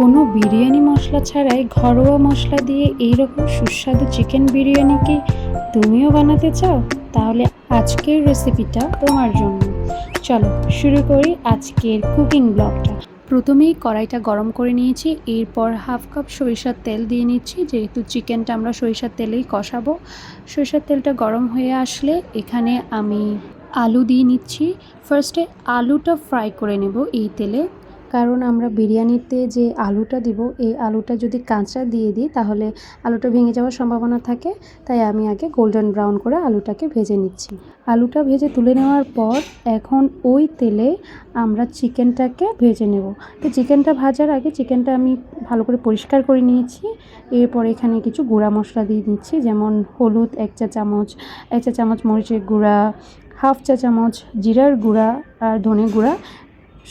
কোনো বিরিয়ানি মশলা ছাড়াই ঘরোয়া মশলা দিয়ে এইরকম সুস্বাদু চিকেন বিরিয়ানি কি তুমিও বানাতে চাও? তাহলে আজকের রেসিপিটা তোমার জন্য। চলো শুরু করি আজকের কুকিং ব্লগটা। প্রথমেই কড়াইটা গরম করে নিয়েছি, এরপর হাফ কাপ সরিষার তেল দিয়ে নিচ্ছি, যেহেতু চিকেনটা আমরা সরিষার তেলেই কষাবো। সরিষার তেলটা গরম হয়ে আসলে এখানে আমি আলু দিয়ে নিচ্ছি। ফার্স্টে আলুটা ফ্রাই করে নেব এই তেলে, কারণ আমরা বিরিয়ানিতে যে আলুটা দিব এই আলুটা যদি কাঁচা দিয়ে দিই তাহলে আলুটা ভেঙে যাওয়ার সম্ভাবনা থাকে। তাই আমি আগে গোল্ডেন ব্রাউন করে আলুটাকে ভেজে নিচ্ছি। আলুটা ভেজে তুলে নেওয়ার পর এখন ওই তেলে আমরা চিকেনটাকে ভেজে নেব। তো চিকেনটা ভাজার আগে চিকেনটা আমি ভালো করে পরিষ্কার করে নিয়েছি। এরপর এখানে কিছু গুঁড়া মশলা দিয়ে দিচ্ছি, যেমন হলুদ 1 চা চামচ, 1 চা চামচ মরিচের গুঁড়া, হাফ চা চামচ জিরার গুঁড়া আর ধনে গুঁড়া,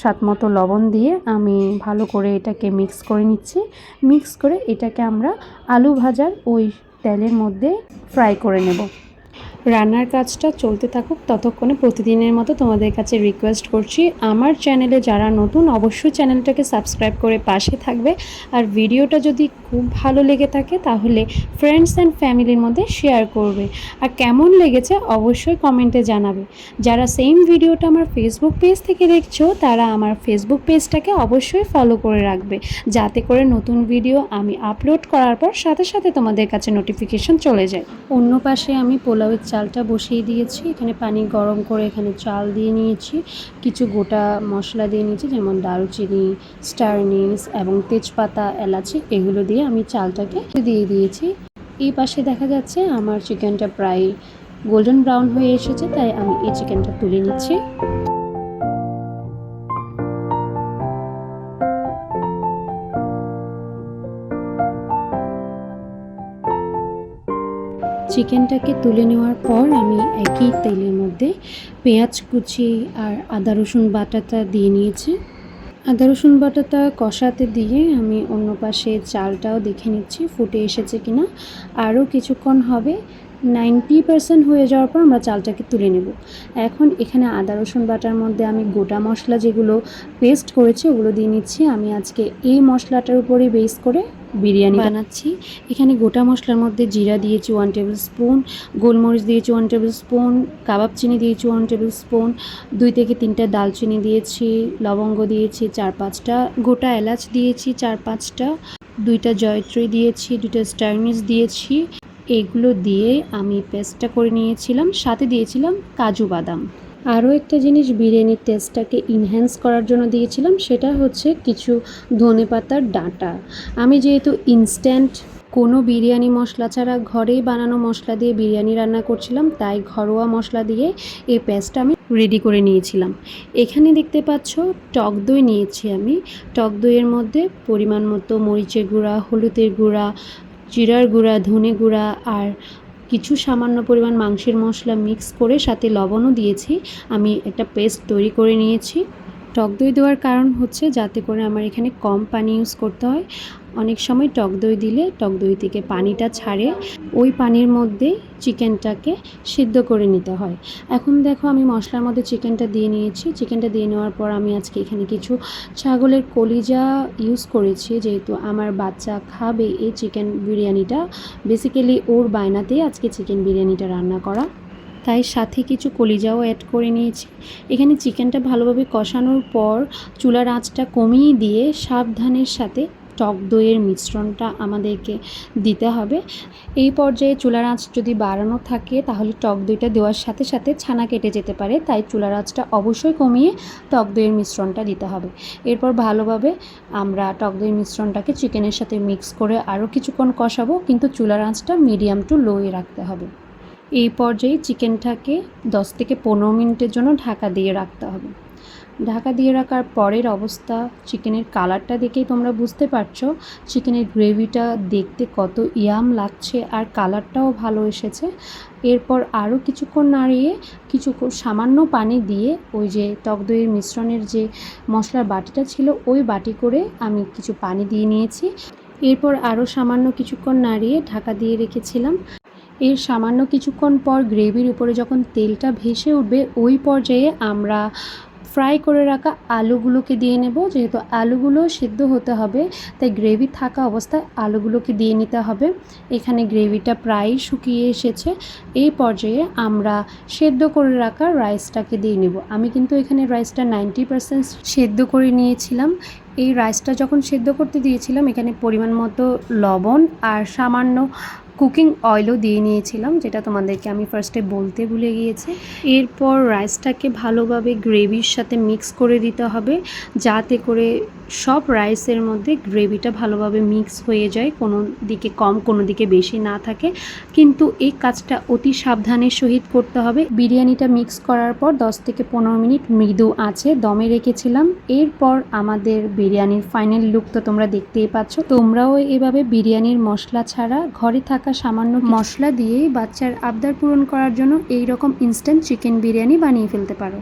স্বাদ মতো লবণ দিয়ে আমি ভালো করে এটাকে মিক্স করে নিচ্ছি। মিক্স করে এটাকে আমরা আলু ভাজার ওই তেলের মধ্যে ফ্রাই করে নেব। রান্নার কাজটা চলতে থাকুক, ততক্ষণে প্রতিদিনের মতো তোমাদের কাছে রিকোয়েস্ট করছি, আমার চ্যানেলে যারা নতুন অবশ্যই চ্যানেলটাকে সাবস্ক্রাইব করে পাশে থাকবে। আর ভিডিওটা যদি খুব ভালো লেগে থাকে তাহলে ফ্রেন্ডস অ্যান্ড ফ্যামিলির মধ্যে শেয়ার করবে। আর কেমন লেগেছে অবশ্যই কমেন্টে জানাবে। যারা সেম ভিডিওটা আমার ফেসবুক পেজ থেকে দেখছো তারা আমার ফেসবুক পেজটাকে অবশ্যই ফলো করে রাখবে, যাতে করে নতুন ভিডিও আমি আপলোড করার পর সাথে সাথে তোমাদের কাছে নোটিফিকেশন চলে যায়। অন্য পাশে আমি পোলাওয়ের চালটা বসিয়ে দিয়েছি। এখানে পানি গরম করে এখানে চাল দিয়ে নিয়েছি, কিছু গোটা মশলা দিয়ে নিয়েছি, যেমন দারুচিনি, স্টার নিস এবং তেজপাতা, এলাচি, এগুলো দিয়ে আমি চালটাকে দিয়ে দিয়েছি। এই পাশে দেখা যাচ্ছে আমার চিকেনটা প্রায় গোল্ডেন ব্রাউন হয়ে এসেছে, তাই আমি এই চিকেনটা তুলে নিচ্ছি। চিকেনটাকে তুলে নেওয়ার পর আমি একই তেলের মধ্যে পেঁয়াজ কুচি আর আদা রসুন বাটাটা দিয়ে নিয়েছি। আদা রসুন বাটাটা কষাতে দিয়ে আমি অন্য পাশে চালটাও দেখে নিচ্ছি ফুটে এসেছে কিনা। আরও কিছুক্ষণ হবে, 90% হয়ে যাওয়ার পর আমরা চালটাকে তুলে নেব। এখন এখানে আদা রসুন বাটার মধ্যে আমি গোটা মশলা যেগুলো পেস্ট করেছি ওগুলো দিয়ে নিচ্ছি। আমি আজকে এই মশলাটার উপরেই বেস করে বিরিয়ানি বানাচ্ছি। এখানে গোটা মশলার মধ্যে জিরা দিয়েছি 1 টেবিল স্পুন, গোলমরিচ দিয়েছি 1 টেবিল স্পুন, কাবাব চিনি দিয়েছি 1 টেবিল স্পুন, 2 থেকে 3টা দালচিনি দিয়েছি, লবঙ্গ দিয়েছি 4-5টা, গোটা এলাচ দিয়েছি 4-5টা, 2টা জয়ত্রী দিয়েছি, 2টা স্টার নিস দিয়েছি। এগুলো দিয়ে আমি পেস্টটা করে নিয়েছিলাম, সাথে দিয়েছিলাম কাজু বাদাম। আরও একটা জিনিস বিরিয়ানির টেস্টটাকে ইনহ্যান্স করার জন্য দিয়েছিলাম, সেটা হচ্ছে কিছু ধনেপাতার ডাঁটা। আমি যেহেতু ইনস্ট্যান্ট কোনো বিরিয়ানি মশলা ছাড়া ঘরেই বানানো মশলা দিয়ে বিরিয়ানি রান্না করছিলাম, তাই ঘরোয়া মশলা দিয়ে এই পেস্টটা আমি রেডি করে নিয়েছিলাম। এখানে দেখতে পাচ্ছ টক দই নিয়েছি আমি। টক দইয়ের মধ্যে পরিমাণ মতো মরিচের গুঁড়া, হলুদের গুঁড়া, জিরার গুঁড়া, ধনে গুঁড়া আর কিছু সামান্য পরিমাণ মাংসের মশলা মিক্স করে সাথে লবণও দিয়েছি। আমি একটা পেস্ট তৈরি করে নিয়েছি। টক দই দেওয়ার কারণ হচ্ছে যাতে করে আমার এখানে কম পানি ইউজ করতে হয়। অনেক সময় টক দই দিলে টক দই থেকে পানিটা ছাড়ে, ওই পানির মধ্যে চিকেনটাকে সিদ্ধ করে নিতে হয়। এখন দেখো আমি মশলার মধ্যে চিকেনটা দিয়ে নিয়েছি। চিকেনটা দিয়ে নেওয়ার পর আমি আজকে এখানে কিছু ছাগলের কলিজা ইউজ করেছি, যেহেতু আমার বাচ্চা খাবে এই চিকেন বিরিয়ানিটা। বেসিক্যালি ওর বায়নাতেই আজকে চিকেন বিরিয়ানিটা রান্না করা, তাই সাথে কিছু কলিজাও অ্যাড করে নিয়েছি। এখানে চিকেনটা ভালোভাবে কষানোর পর চুলার আঁচটা কমিয়ে দিয়ে সাবধানের সাথে টক দইয়ের মিশ্রণটা আমাদেরকে দিতে হবে। এই পর্যায়ে চুলার আঁচ যদি বাড়ানো থাকে তাহলে টক দইটা দেওয়ার সাথে সাথে ছানা কেটে যেতে পারে, তাই চুলার আঁচটা অবশ্যই কমিয়ে টক দইয়ের মিশ্রণটা দিতে হবে। এরপর ভালোভাবে আমরা টক দইয়ের মিশ্রণটাকে চিকেনের সাথে মিক্স করে আরও কিছুক্ষণ কষাবো, কিন্তু চুলার আঁচটা মিডিয়াম টু লোয়ে রাখতে হবে। এই পর্যায়ে চিকেনটাকে 10 থেকে 15 মিনিটের জন্য ঢাকা দিয়ে রাখতে হবে। ঢাকা দিয়ে রাখার পরের অবস্থা, চিকেনের কালারটা দেখেই তোমরা বুঝতে পারছো চিকেনের গ্রেভিটা দেখতে কত ইয়াম লাগছে আর কালারটাও ভালো এসেছে। এরপর আরও কিছুক্ষণ নাড়িয়ে কিছু সামান্য পানি দিয়ে ওই যে টক দইয়ের মিশ্রণের যে মশলার বাটিটা ছিল ওই বাটি করে আমি কিছু পানি দিয়ে নিয়েছি। এরপর আরও সামান্য কিছুক্ষণ নাড়িয়ে ঢাকা দিয়ে রেখেছিলাম। এর সামান্য কিছুক্ষণ পর গ্রেভির উপরে যখন তেলটা ভেসে উঠবে ওই পর্যায়ে আমরা ফ্রাই করে রাখা আলুগুলোকে দিয়ে নেব। যেহেতু আলুগুলো সিদ্ধ হতে হবে তাই গ্রেভি থাকা অবস্থায় আলুগুলোকে দিয়ে নিতে হবে। এখানে গ্রেভিটা প্রায় শুকিয়ে এসেছে। এই পর্যায়ে আমরা সেদ্ধ করে রাখা রাইসটাকে দিয়ে নেব। আমি কিন্তু এখানে রাইসটা 90% সেদ্ধ করে নিয়েছিলাম। এই রাইসটা যখন সেদ্ধ করতে দিয়েছিলাম এখানে পরিমাণ মতো লবণ আর সামান্য কুকিং অয়েলও দিয়ে নিয়েছিলাম, যেটা তোমাদেরকে আমি ফার্স্টে বলতে ভুলে গিয়েছি। এরপর রাইসটাকে ভালোভাবে গ্রেভির সাথে মিক্স করে দিতে হবে, যাতে করে সব রাইসের মধ্যে গ্রেভিটা ভালোভাবে মিক্স হয়ে যায়, কোনো দিকে কম কোনো দিকে বেশি না থাকে। কিন্তু এই কাজটা অতি সাবধানের সহিত করতে হবে। বিরিয়ানিটা মিক্স করার পর 10 থেকে 15 মিনিট মৃদু আঁচে দমে রেখেছিলাম। এরপর আমাদের বিরিয়ানির ফাইনাল লুক তো তোমরা দেখতেই পাচ্ছ। তোমরাও এভাবে বিরিয়ানির মশলা ছাড়া ঘরে থাকা সামান্য মশলা দিয়েই বাচ্চার আবদার পূরণ করার জন্য এই রকম ইনস্ট্যান্ট চিকেন বিরিয়ানি বানিয়ে ফেলতে পারো।